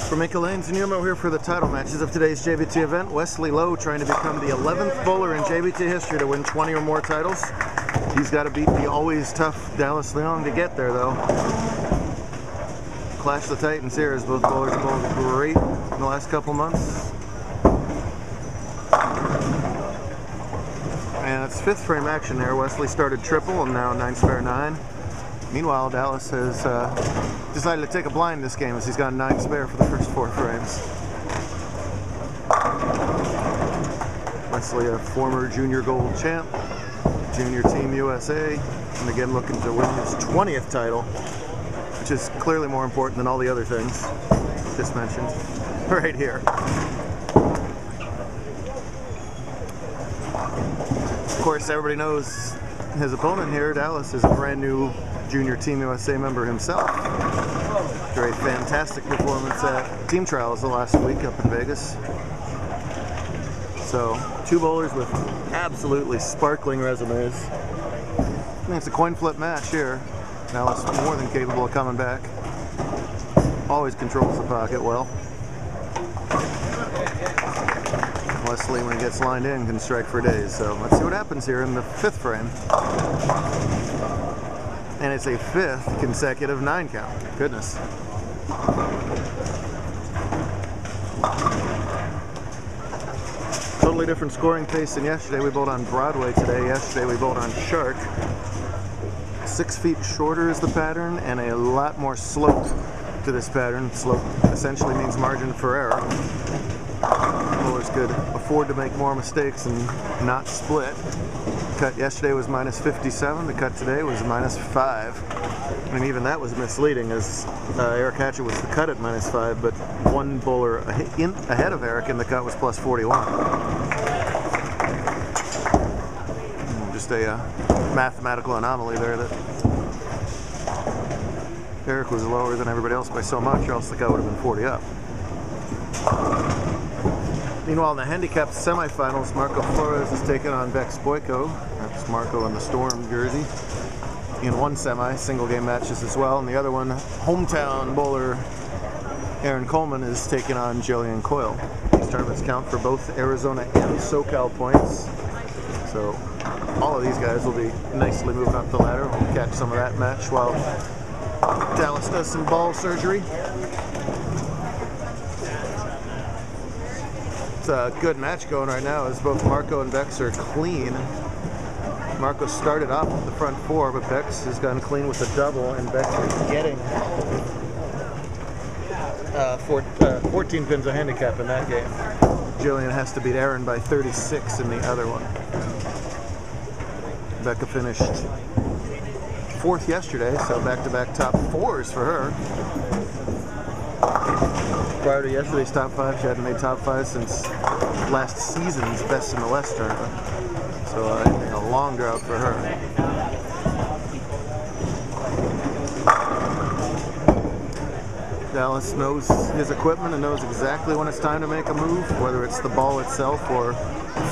From Inca Lanes and Umo here for the title matches of today's JBT event. Wesley Lowe trying to become the 11th bowler in JBT history to win 20 or more titles. He's got to beat the always tough Dallas Leong to get there, though. Clash the Titans here as both bowlers have bowled great in the last couple months. And it's fifth frame action there. Wesley started triple and now 9 spare 9. Meanwhile, Dallas has decided to take a blind this game as he's got 9 spare for the first 4 frames. Wesley, a former junior gold champ, junior team USA, and again looking to win his 20th title, which is clearly more important than all the other things just mentioned right here. Of course, everybody knows his opponent here, Dallas, is a brand new Junior Team USA member himself. After a fantastic performance at team trials the last week up in Vegas. So, 2 bowlers with absolutely sparkling resumes. I think it's a coin flip match here. Dallas more than capable of coming back. Always controls the pocket well. Wesley, when he gets lined in, can strike for days. So let's see what happens here in the 5th frame. And it's a 5th consecutive 9 count. Goodness. Totally different scoring pace than yesterday. We bowled on Broadway today. Yesterday we bowled on Shark. 6 feet shorter is the pattern and a lot more slope to this pattern. Slope essentially means margin for error. Bowlers could afford to make more mistakes and not split. The cut yesterday was minus 57. The cut today was minus 5. And even that was misleading, as Eric Hatcher was the cut at minus 5, but one bowler ahead of Eric in the cut was plus 41. Just a mathematical anomaly there that Eric was lower than everybody else by so much, or else the cut would have been 40 up. Meanwhile, in the Handicap semifinals, Marco Flores is taking on Bex Boyko. That's Marco in the Storm jersey. In one semi, single game matches as well. And the other one, hometown bowler Aaron Coleman is taking on Jillian Coyle. These tournaments count for both Arizona and SoCal points. So all of these guys will be nicely moving up the ladder. We'll catch some of that match while Dallas does some ball surgery. It's a good match going right now as both Marco and Bex are clean. Marco started off with the front 4, but Bex has gone clean with a double, and Bex is getting 14 pins of handicap in that game. Jillian has to beat Aaron by 36 in the other one. Becca finished 4th yesterday, so back-to-back top 4s for her. Prior to yesterday's top 5, she hadn't made top 5 since last season's Best in the West tournament. So a long drought for her. Dallas knows his equipment and knows exactly when it's time to make a move, whether it's the ball itself or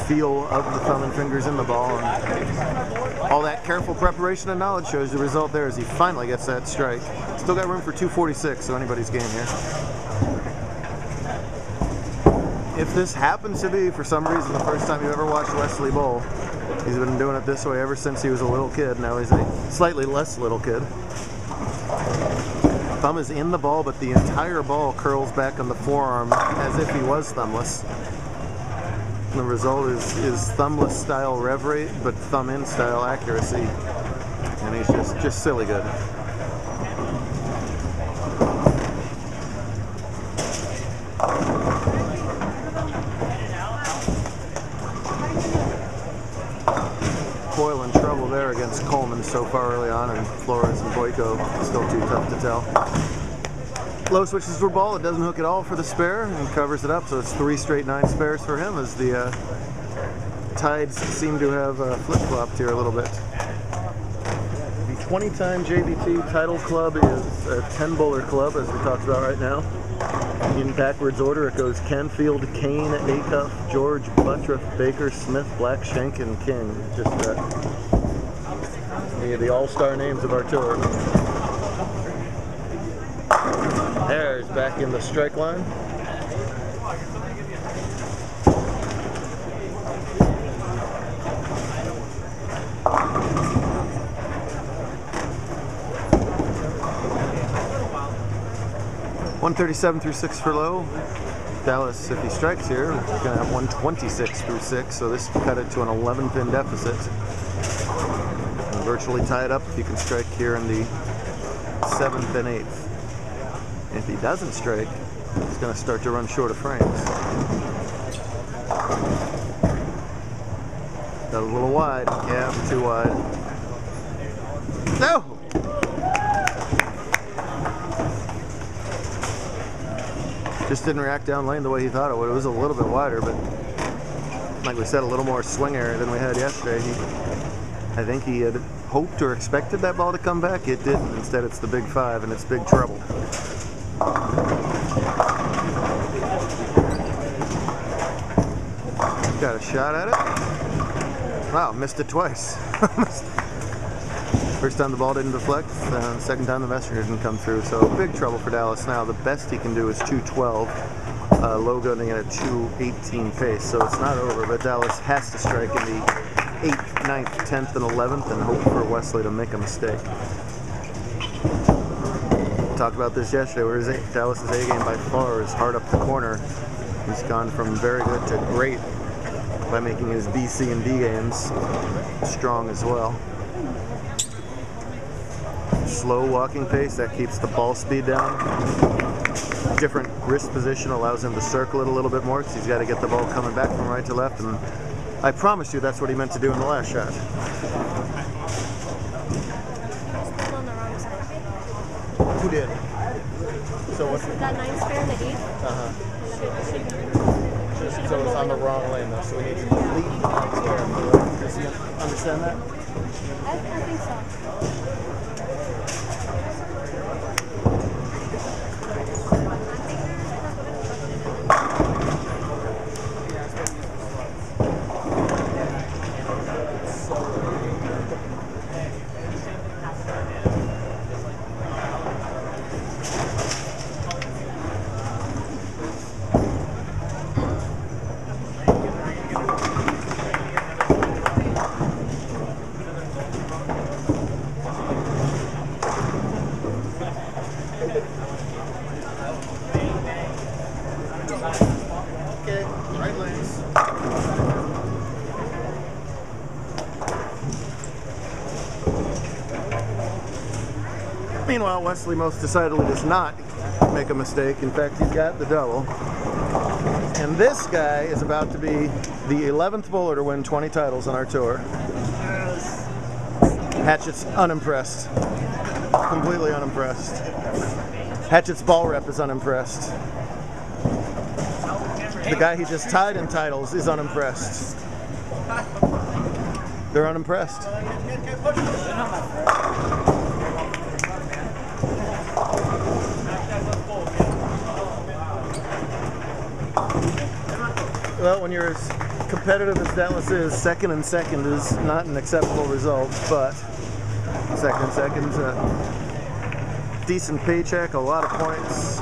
feel of the thumb and fingers in the ball. And all that careful preparation and knowledge shows the result there as he finally gets that strike. Still got room for 246, so anybody's game here. If this happens to be, for some reason, the first time you ever watched Wesley bowl, he's been doing it this way ever since he was a little kid. Now he's a slightly less little kid. Thumb is in the ball, but the entire ball curls back on the forearm as if he was thumbless. And the result is thumbless style rev rate, but thumb in style accuracy. And he's just silly good. Coyle in trouble there against Coleman so far early on, and Flores and Boyko still too tough to tell. Low switches for ball, it doesn't hook at all for the spare and covers it up, so it's 3 straight 9 spares for him as the tides seem to have flip-flopped here a little bit. The 20-time JBT title club is a 10-bowler club, as we talked about right now. In backwards order, it goes Canfield, Kane, Acuff, George, Buttriff, Baker, Smith, Black, Shank, and King. Just the all-star names of our tour. There's back in the strike line. .137 through 6 for low. Dallas, if he strikes here, is going to have 126 through 6, so this cut it to an 11-pin deficit. And virtually tie it up if you can strike here in the 7th and 8th. If he doesn't strike, it's going to start to run short of frames. Got a little wide. Yeah, too wide. No! Just didn't react down lane the way he thought it would. It was a little bit wider, but like we said, a little more swing area than we had yesterday. I think he had hoped or expected that ball to come back. It didn't. Instead, it's the big 5, and it's big trouble. Got a shot at it. Wow, missed it twice. First time the ball didn't deflect, and second time the messenger didn't come through. So big trouble for Dallas now. The best he can do is 212. Low gunning at a 218 pace, so it's not over, but Dallas has to strike in the 8th, 9th, 10th, and 11th and hope for Wesley to make a mistake. Talked about this yesterday, where Dallas's A game by far is hard up the corner. He's gone from very good to great by making his B, C, and D games strong as well. Slow walking pace, that keeps the ball speed down. Different wrist position allows him to circle it a little bit more because he's got to get the ball coming back from right to left, and I promise you that's what he meant to do in the last shot. Who did? So what's that 9 spare in the 8th? So it's on the wrong lane though, so we need to delete the 9 spare. Does he understand that? I think so. Okay, right lanes. Meanwhile, Wesley most decidedly does not make a mistake. In fact, he's got the double. And this guy is about to be the 11th bowler to win 20 titles on our tour. Hatchett's unimpressed. Completely unimpressed. Hatchett's ball rep is unimpressed. The guy he just tied in titles is unimpressed. They're unimpressed. Well, when you're as competitive as Dallas is, second and second is not an acceptable result, but second and second's a decent paycheck, a lot of points.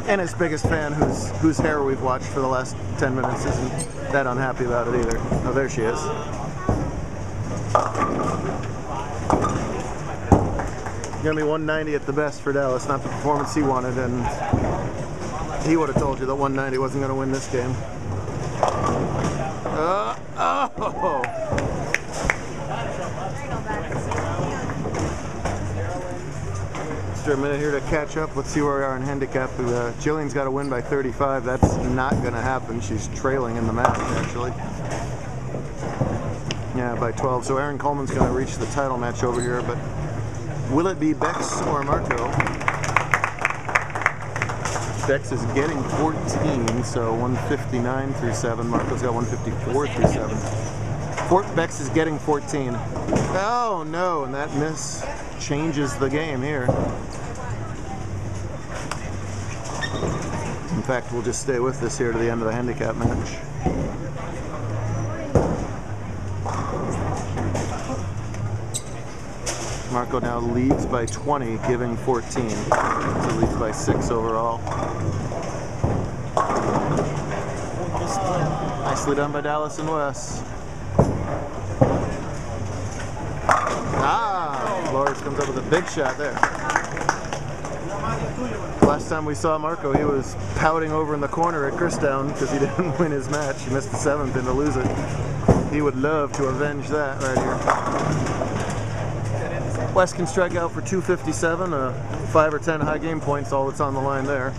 And his biggest fan, whose hair we've watched for the last 10 minutes, isn't that unhappy about it either. Oh, there she is. Gonna be 190 at the best for Dallas, not the performance he wanted, and he would have told you that 190 wasn't gonna win this game. Oh! A minute here to catch up. Let's see where we are in handicap. Jillian's got to win by 35. That's not going to happen. She's trailing in the match, actually. Yeah, by 12. So Aaron Coleman's going to reach the title match over here, but will it be Bex or Marco? Bex is getting 14, so 159 through 7. Marco's got 154 through 7. Bex is getting 14. Oh no, and that miss changes the game here. In fact, we'll just stay with this here to the end of the handicap match. Marco now leads by 20, giving 14. So leads by 6 overall. Nicely done by Dallas and Wes. Flores comes up with a big shot there. Last time we saw Marco, he was pouting over in the corner at Christown because he didn't win his match. He missed the 7th and to lose it. He would love to avenge that right here. Wes can strike out for 257, 5 or 10 high game points, all that's on the line there.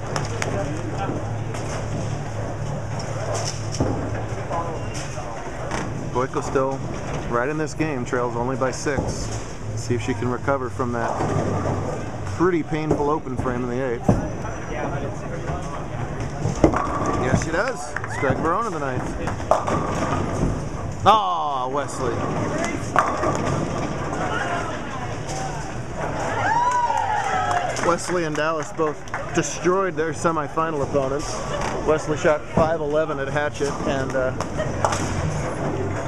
Boyko still right in this game, trails only by 6. See if she can recover from that pretty painful open frame in the 8th. Yes, she does. It's Greg Barone in the 9th. Oh, Wesley. Wesley and Dallas both destroyed their semifinal opponents. Wesley shot 511 at Hatchet, and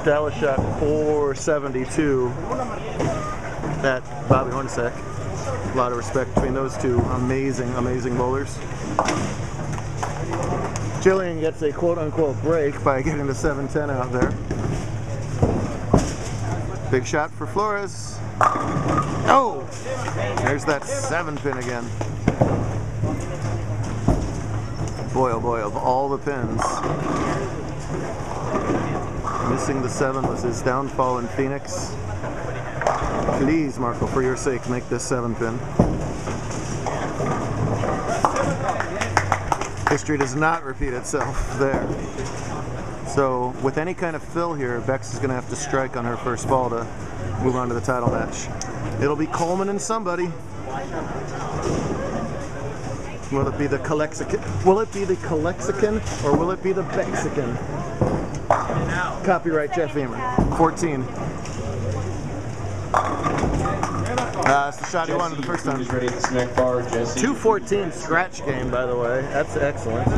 Dallas shot 472 at Bobby Hornacek. A lot of respect between those two amazing, amazing bowlers. Jillian gets a quote-unquote break by getting the 710 out there. Big shot for Flores. Oh! There's that 7-pin again. Boy, oh boy, of all the pins, missing the 7 was his downfall in Phoenix. Please, Marco, for your sake, make this 7-pin. History does not repeat itself there. So, with any kind of fill here, Bex is going to have to strike on her first ball to move on to the title match. It'll be Coleman and somebody. Will it be the Calexican? Will it be the Calexican or will it be the Bexican? Copyright Jeff Eamer. 14. That's the shot he wanted the first time. 214 scratch game, by the way. That's excellent.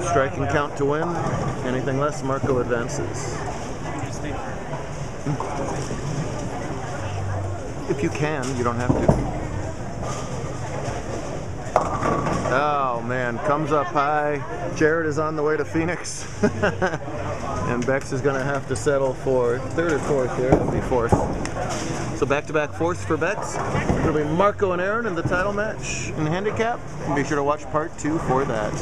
Strike and count to win. Anything less, Marco advances. If you can, you don't have to. Oh man, comes up high. Jared is on the way to Phoenix. And Bex is going to have to settle for 3rd or 4th here. It'll be 4th. So back-to-back 4ths for Bex. It'll be Marco and Aaron in the title match in Handicap. And be sure to watch part 2 for that.